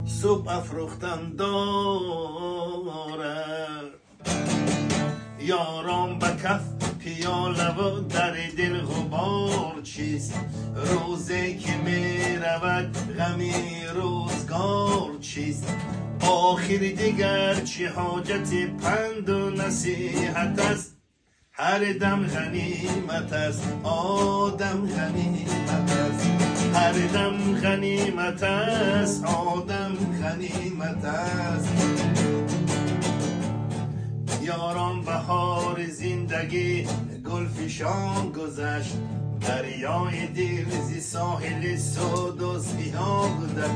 صبح افروختن دارد. یاران به کف پیاله و در دل غبار چیست؟ روزی که می رود غمی روزگار چیست؟ آخر دیگر چه حاجت پند و نصیحت است؟ هر دم غنیمت است، آدم غنیمت است. هر دم غنیمت است، آدم غنیمت است. یاران بهار زندگی گلفشان گذشت، دریای دل زی ساحل سود و سیاه گذشت.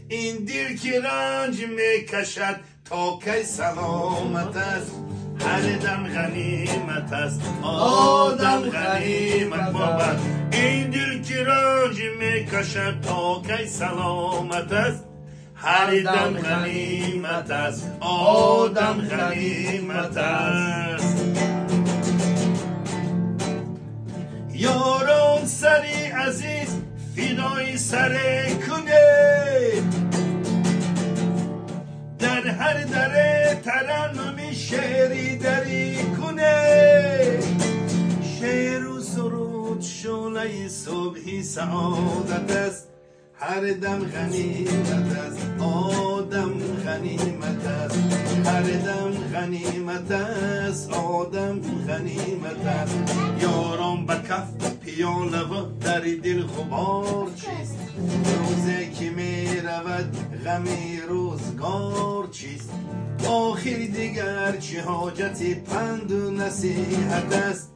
این دل که رنج میکشد تا کی سلامت است؟ هر دم غنیمت است، آدم غنیمت بود. این دل که رنج میکشد تا کی سلامت است؟ هر دم غنیمت است، آدم غنیمت است. یاران سری عزیز فدای سر کنه، در هر در ترنم شعری دری کنه. شعر و سرود شعله صبحی سعادت است. هر دم غنیمت است، آدم غنیمت است. هر دم غنیمت است، آدم غنیمت است. یاران به کف پیاله و در دل غبار چیست؟ روزی که می رود غمی روزگار چیست؟ آخر دیگر چه حاجت پند و نصیحت است؟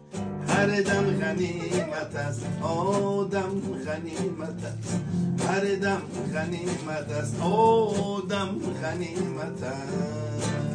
هر دم غنیمت است، آدم غنیمت است. هر دم غنیمت است، آدم غنیمت است.